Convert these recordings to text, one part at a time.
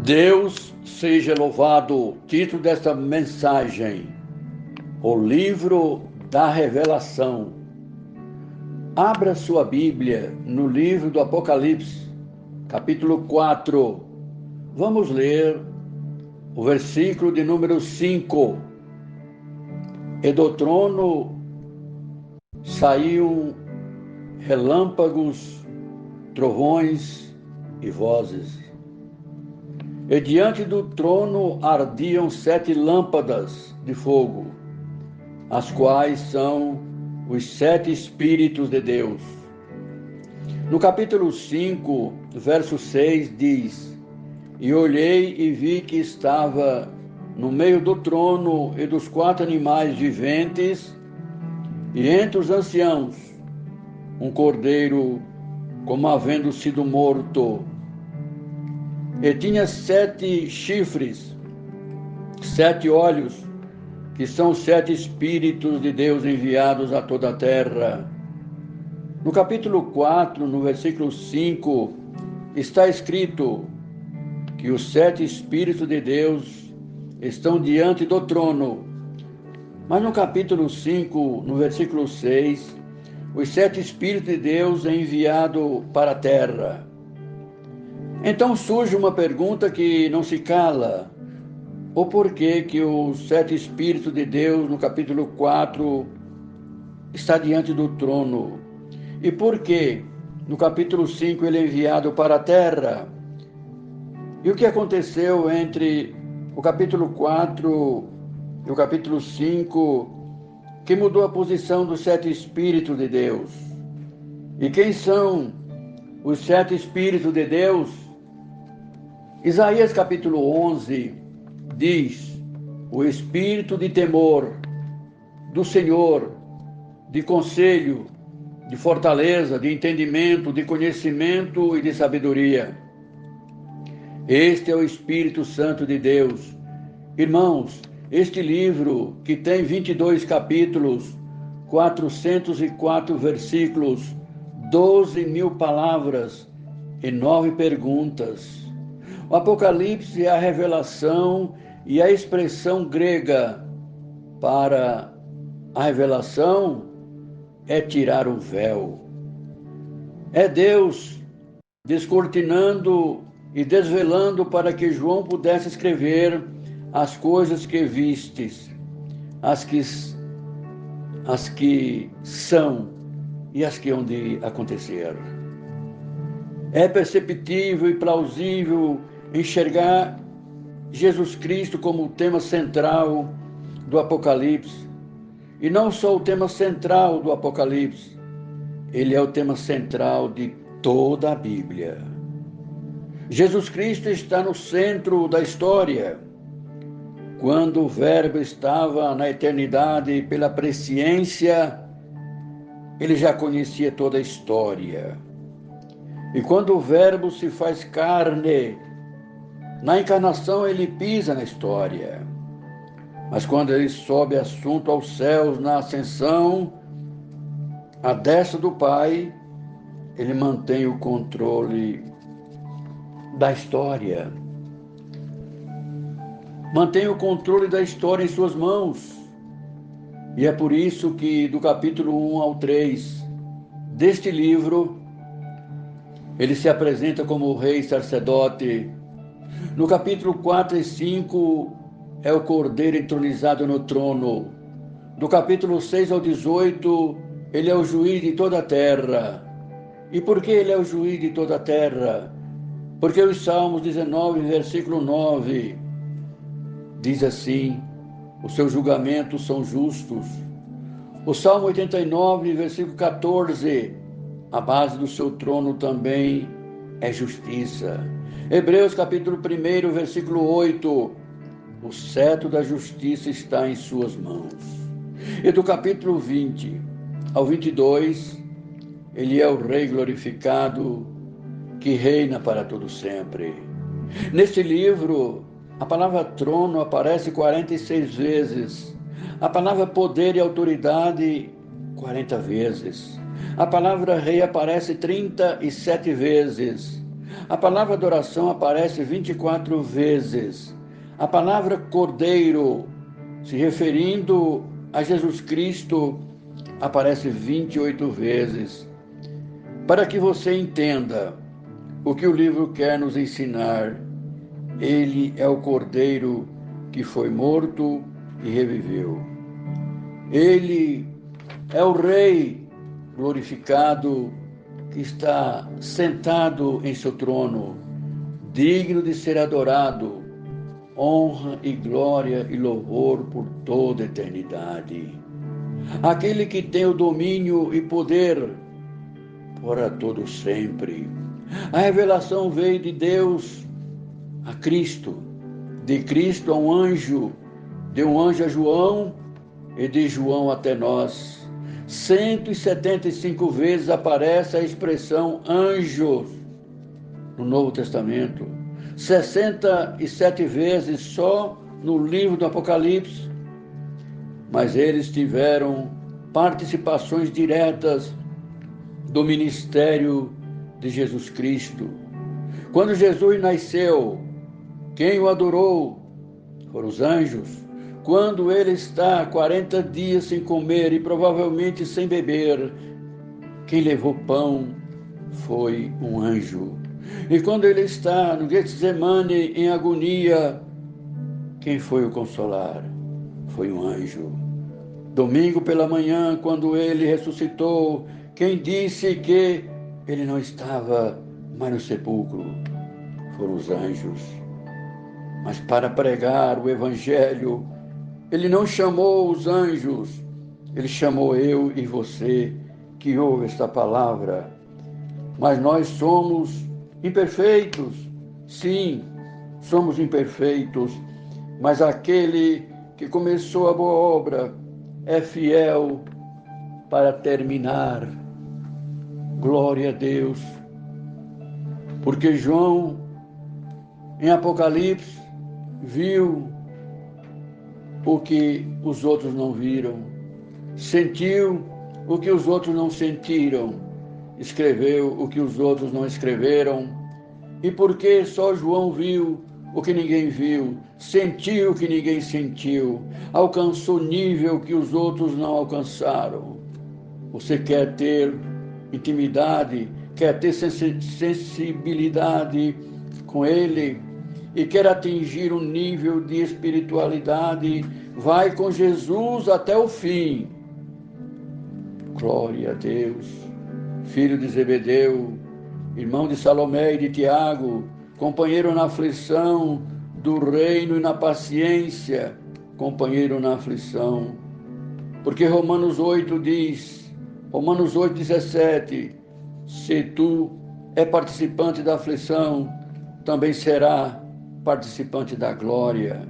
Deus seja louvado. Título desta mensagem: O livro da revelação. Abra sua Bíblia no livro do Apocalipse, capítulo 4. Vamos ler o versículo de número 5. E do trono saíam relâmpagos, trovões e vozes. E diante do trono ardiam 7 lâmpadas de fogo, as quais são os 7 Espíritos de Deus. No capítulo 5, verso 6, diz: E olhei e vi que estava no meio do trono e dos 4 animais viventes, e entre os anciãos, um cordeiro como havendo sido morto. E tinha 7 chifres, 7 olhos, que são 7 Espíritos de Deus enviados a toda a terra. No capítulo 4, no versículo 5, está escrito que os 7 Espíritos de Deus estão diante do trono. Mas no capítulo 5, no versículo 6, os 7 Espíritos de Deus é enviado para a terra. Então surge uma pergunta que não se cala: o porquê que os 7 Espíritos de Deus, no capítulo 4, está diante do trono? E por que no capítulo 5 ele é enviado para a terra? E o que aconteceu entre o capítulo 4 e o capítulo 5 que mudou a posição dos 7 Espíritos de Deus? E quem são os 7 Espíritos de Deus? Isaías capítulo 11 diz: o espírito de temor do Senhor, de conselho, de fortaleza, de entendimento, de conhecimento e de sabedoria. Este é o Espírito Santo de Deus. Irmãos, este livro, que tem 22 capítulos, 404 versículos, 12.000 palavras e 9 perguntas. O Apocalipse é a revelação e a expressão grega para a revelação é tirar o véu. É Deus descortinando e desvelando para que João pudesse escrever as coisas que vistes, as que são e as que hão de acontecer. É perceptível e plausível enxergar Jesus Cristo como o tema central do Apocalipse. E não só o tema central do Apocalipse, ele é o tema central de toda a Bíblia. Jesus Cristo está no centro da história. Quando o Verbo estava na eternidade, pela presciência, ele já conhecia toda a história. E quando o Verbo se faz carne, na encarnação ele pisa na história. Mas quando ele sobe assunto aos céus, na ascensão, à destra do Pai, ele mantém o controle da história. Mantém o controle da história em suas mãos. E é por isso que do capítulo 1 ao 3 deste livro, ele se apresenta como o rei sacerdote. No capítulo 4 e 5 é o cordeiro entronizado no trono. Do capítulo 6 ao 18, ele é o juiz de toda a terra. E por que ele é o juiz de toda a terra? Porque os Salmos 19, versículo 9, diz assim: os seus julgamentos são justos. O Salmo 89, versículo 14, a base do seu trono também é justiça. Hebreus capítulo 1, versículo 8, o cetro da justiça está em suas mãos. E do capítulo 20 ao 22, ele é o Rei glorificado que reina para todo sempre. Neste livro, a palavra trono aparece 46 vezes. A palavra poder e autoridade, 40 vezes. A palavra rei aparece 37 vezes. A palavra adoração aparece 24 vezes. A palavra cordeiro, se referindo a Jesus Cristo, aparece 28 vezes. Para que você entenda o que o livro quer nos ensinar, ele é o cordeiro que foi morto e reviveu. Ele é o Rei glorificado que está sentado em seu trono, digno de ser adorado, honra e glória e louvor por toda a eternidade. Aquele que tem o domínio e poder para todo sempre. A revelação veio de Deus a Cristo, de Cristo a um anjo, de um anjo a João e de João até nós. 175 vezes aparece a expressão anjos no Novo Testamento. 67 vezes só no livro do Apocalipse. Mas eles tiveram participações diretas do ministério de Jesus Cristo. Quando Jesus nasceu, quem o adorou foram os anjos. Quando ele está 40 dias sem comer e provavelmente sem beber, quem levou pão foi um anjo. E quando ele está no Getsemane em agonia, quem foi o consolar? Foi um anjo. Domingo pela manhã, quando ele ressuscitou, quem disse que ele não estava mais no sepulcro? Foram os anjos. Mas para pregar o evangelho, ele não chamou os anjos, ele chamou eu e você que ouve esta palavra. Mas nós somos imperfeitos, sim, somos imperfeitos, mas aquele que começou a boa obra é fiel para terminar. Glória a Deus. Porque João, em Apocalipse, viu o que os outros não viram, sentiu o que os outros não sentiram, escreveu o que os outros não escreveram. E porque só João viu o que ninguém viu, sentiu o que ninguém sentiu, alcançou nível que os outros não alcançaram. Você quer ter intimidade, quer ter sensibilidade com Ele e quer atingir um nível de espiritualidade, vai com Jesus até o fim. Glória a Deus. Filho de Zebedeu, irmão de Salomé e de Tiago, companheiro na aflição do reino e na paciência, companheiro na aflição. Porque Romanos 8:17, se tu é participante da aflição, também será participante da glória.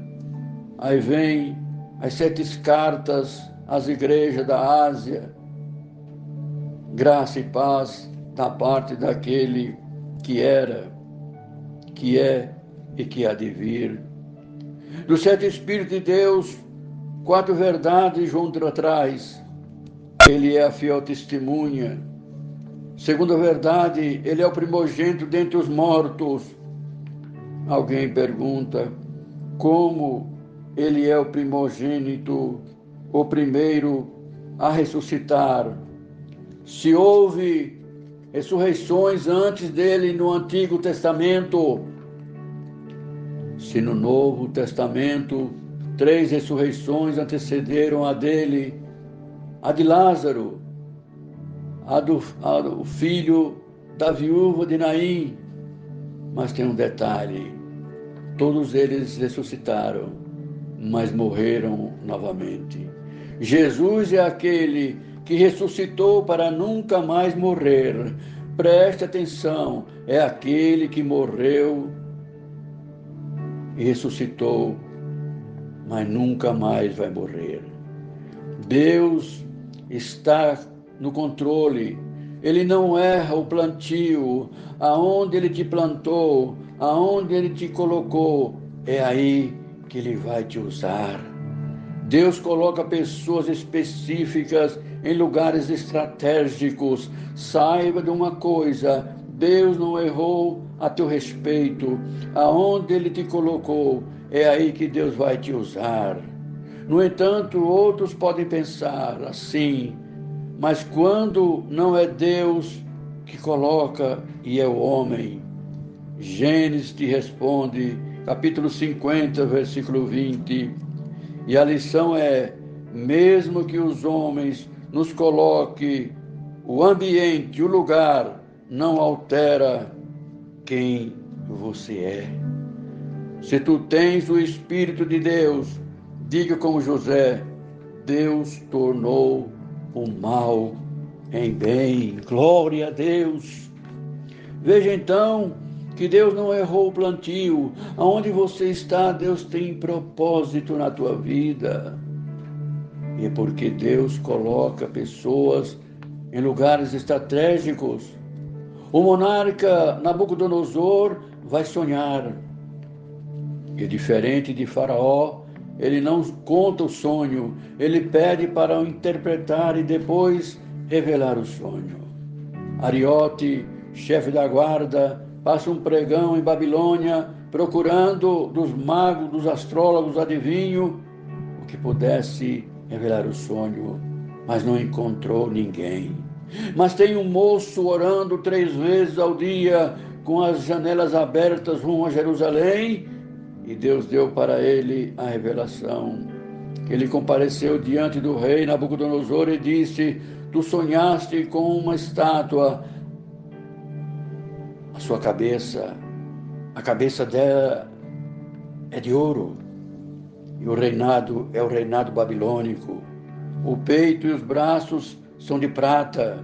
Aí vem as 7 cartas às igrejas da Ásia. Graça e paz da parte daquele que era, que é e que há de vir. Dos 7 Espíritos de Deus, 4 verdades João traz. Ele é a fiel testemunha. Segunda verdade, ele é o primogênito dentre os mortos. Alguém pergunta, como ele é o primogênito, o primeiro a ressuscitar? Se houve ressurreições antes dele no Antigo Testamento, se no Novo Testamento 3 ressurreições antecederam a dele, a de Lázaro, a do filho da viúva de Naim. Mas tem um detalhe, todos eles ressuscitaram, mas morreram novamente. Jesus é aquele que ressuscitou para nunca mais morrer. Preste atenção, é aquele que morreu e ressuscitou, mas nunca mais vai morrer. Deus está no controle. Ele não erra o plantio. Aonde Ele te plantou, aonde Ele te colocou, é aí que Ele vai te usar. Deus coloca pessoas específicas em lugares estratégicos. Saiba de uma coisa, Deus não errou a teu respeito. Aonde Ele te colocou, é aí que Deus vai te usar. No entanto, outros podem pensar assim, mas quando não é Deus que coloca e é o homem? Gênesis te responde, capítulo 50, versículo 20. E a lição é: mesmo que os homens nos coloquem, o ambiente, o lugar, não altera quem você é. Se tu tens o Espírito de Deus, diga como José: Deus tornou o mal em bem. Glória a Deus. Veja então que Deus não errou o plantio. Aonde você está, Deus tem propósito na tua vida. E é porque Deus coloca pessoas em lugares estratégicos. O monarca Nabucodonosor vai sonhar. E diferente de Faraó, ele não conta o sonho, ele pede para o interpretar e depois revelar o sonho. Ariote, chefe da guarda, passa um pregão em Babilônia, procurando dos magos, dos astrólogos, adivinhos, o que pudesse revelar o sonho, mas não encontrou ninguém. Mas tem um moço orando 3 vezes ao dia, com as janelas abertas rumo a Jerusalém, e Deus deu para ele a revelação. Ele compareceu diante do rei Nabucodonosor e disse: tu sonhaste com uma estátua, a sua cabeça, a cabeça dela é de ouro, e o reinado é o reinado babilônico. O peito e os braços são de prata,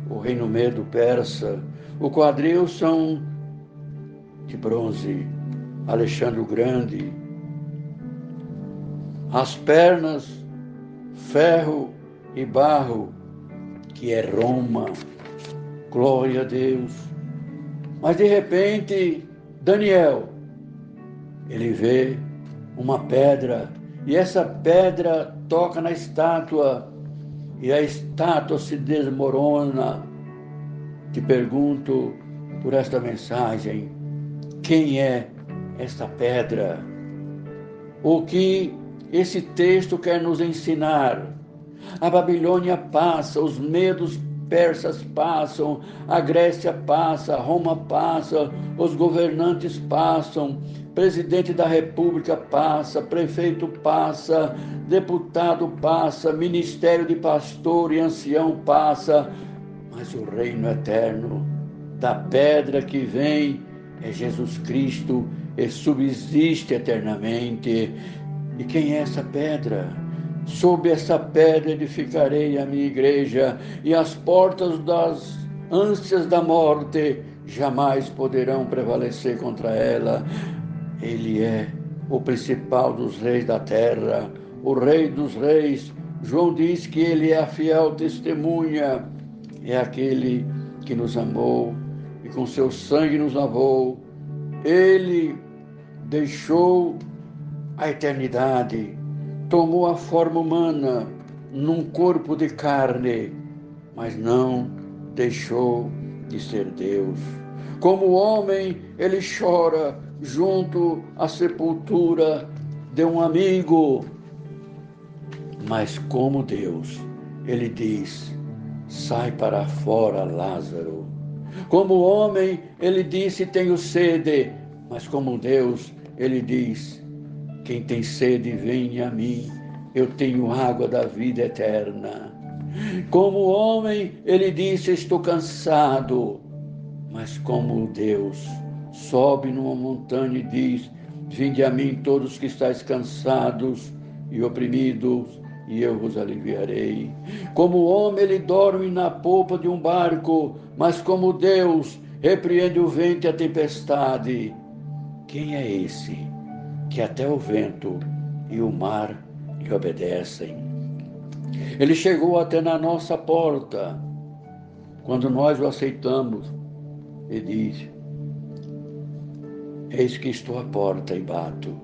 o reino medo persa. O quadril são de bronze, Alexandre o Grande. As pernas, ferro e barro, que é Roma. Glória a Deus. Mas de repente, Daniel, ele vê uma pedra, e essa pedra toca na estátua, e a estátua se desmorona. Te pergunto por esta mensagem: quem é esta pedra? O que esse texto quer nos ensinar? A Babilônia passa, os medos persas passam, a Grécia passa, Roma passa, os governantes passam, presidente da República passa, prefeito passa, deputado passa, ministério de pastor e ancião passa, mas o reino eterno da pedra que vem é Jesus Cristo e subsiste eternamente. E quem é essa pedra? Sob essa pedra edificarei a minha igreja, e as portas das ânsias da morte jamais poderão prevalecer contra ela. Ele é o principal dos reis da terra, o rei dos reis. João diz que ele é a fiel testemunha, é aquele que nos amou e com seu sangue nos lavou. Ele deixou a eternidade, tomou a forma humana num corpo de carne, mas não deixou de ser Deus. Como homem, ele chora junto à sepultura de um amigo, mas como Deus, ele diz: sai para fora, Lázaro. Como homem, ele disse: tenho sede, mas como Deus, ele diz: quem tem sede, venha a mim, eu tenho água da vida eterna. Como homem, ele disse: estou cansado, mas como Deus, sobe numa montanha e diz: vinde a mim todos que estáis cansados e oprimidos, e eu vos aliviarei. Como homem, ele dorme na polpa de um barco, mas como Deus, repreende o vento e a tempestade. Quem é esse que até o vento e o mar lhe obedecem? Ele chegou até na nossa porta, quando nós o aceitamos, e diz: eis que estou à porta e bato.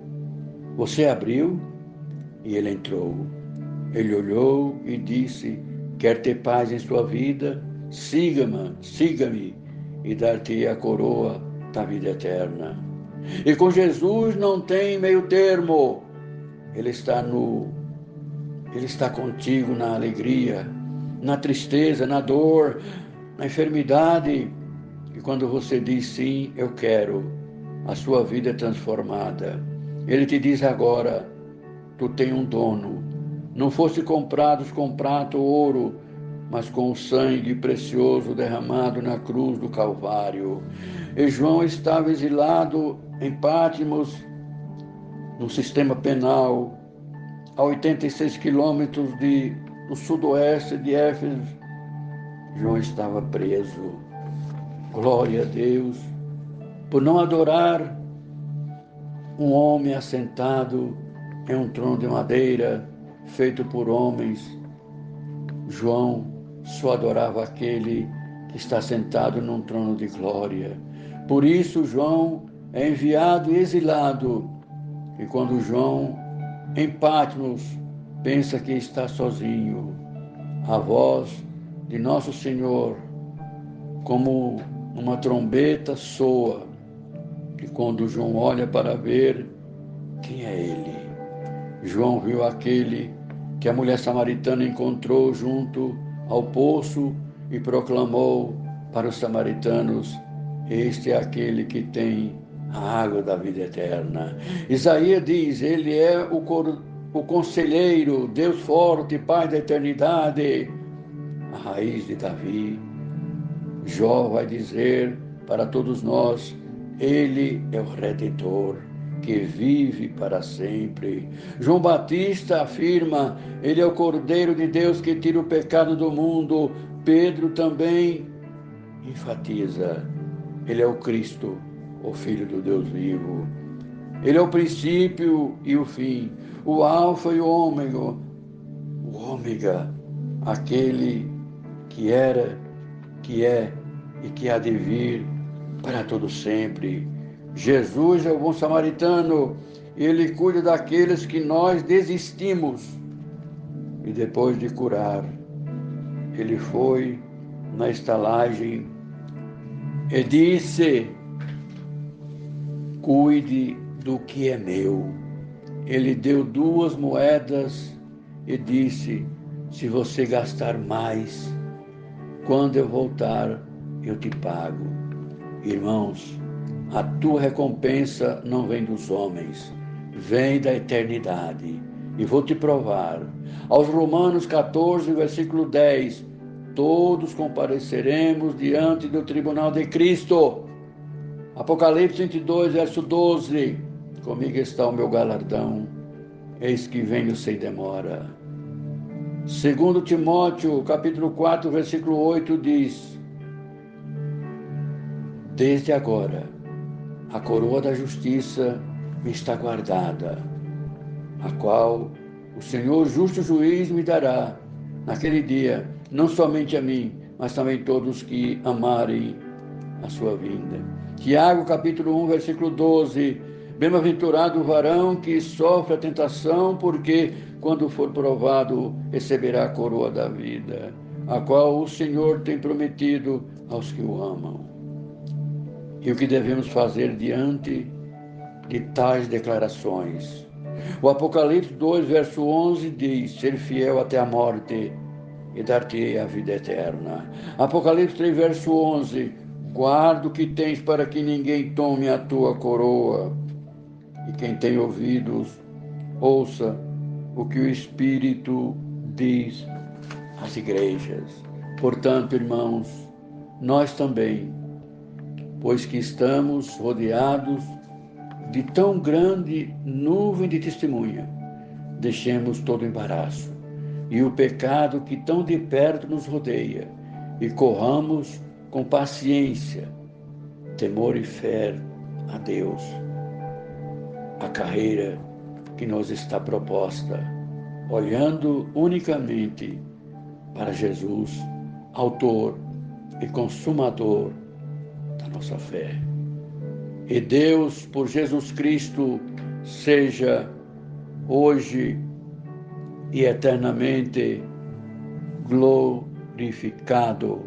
Você abriu? E ele entrou. Ele olhou e disse: quer ter paz em sua vida? Siga-me, e dar-te a coroa da vida eterna. E com Jesus não tem meio termo. Ele está contigo na alegria, na tristeza, na dor, na enfermidade. E quando você diz sim, eu quero, a sua vida é transformada. Ele te diz agora, tu tens um dono. Não fosse comprados com prata ou ouro, mas com o sangue precioso derramado na cruz do Calvário. E João estava exilado em Patmos, no sistema penal, a 86 quilômetros do sudoeste de Éfeso. João estava preso. Glória a Deus, por não adorar um homem assentado em um trono de madeira feito por homens. João só adorava aquele que está sentado num trono de glória. Por isso João é enviado e exilado. E quando João, em Patmos, pensa que está sozinho, a voz de Nosso Senhor, como uma trombeta, soa. E quando João olha para ver, quem é ele? João viu aquele que a mulher samaritana encontrou junto ao poço e proclamou para os samaritanos: este é aquele que tem a água da vida eterna. Isaías diz: ele é o conselheiro, Deus forte, Pai da eternidade, a raiz de Davi. Jó vai dizer para todos nós: ele é o Redentor, que vive para sempre. João Batista afirma: ele é o Cordeiro de Deus que tira o pecado do mundo. Pedro também enfatiza: ele é o Cristo, o Filho do Deus vivo. Ele é o princípio e o fim, o alfa e o ômega, aquele que era, que é e que há de vir para todo sempre. Jesus é o bom samaritano, ele cuida daqueles que nós desistimos. E depois de curar, ele foi na estalagem e disse: cuide do que é meu. Ele deu 2 moedas e disse: se você gastar mais, quando eu voltar, eu te pago. Irmãos, a tua recompensa não vem dos homens, vem da eternidade. E vou te provar. Aos Romanos 14, versículo 10, todos compareceremos diante do tribunal de Cristo. Apocalipse 22, verso 12, comigo está o meu galardão, eis que venho sem demora. 2 Timóteo, capítulo 4, versículo 8, diz: desde agora, a coroa da justiça me está guardada, a qual o Senhor justo juiz me dará naquele dia, não somente a mim, mas também todos que amarem a sua vinda. Tiago, capítulo 1, versículo 12, bem-aventurado o varão que sofre a tentação, porque quando for provado, receberá a coroa da vida, a qual o Senhor tem prometido aos que o amam. E o que devemos fazer diante de tais declarações? O Apocalipse 2, verso 11 diz: ser fiel até a morte e dar-te a vida eterna. Apocalipse 3, verso 11: guarda o que tens para que ninguém tome a tua coroa. E quem tem ouvidos, ouça o que o Espírito diz às igrejas. Portanto, irmãos, nós também, pois que estamos rodeados de tão grande nuvem de testemunha, deixemos todo embaraço e o pecado que tão de perto nos rodeia e corramos com paciência, temor e fé a Deus a carreira que nos está proposta, olhando unicamente para Jesus, autor e consumador da nossa fé. E Deus, por Jesus Cristo, seja hoje e eternamente glorificado.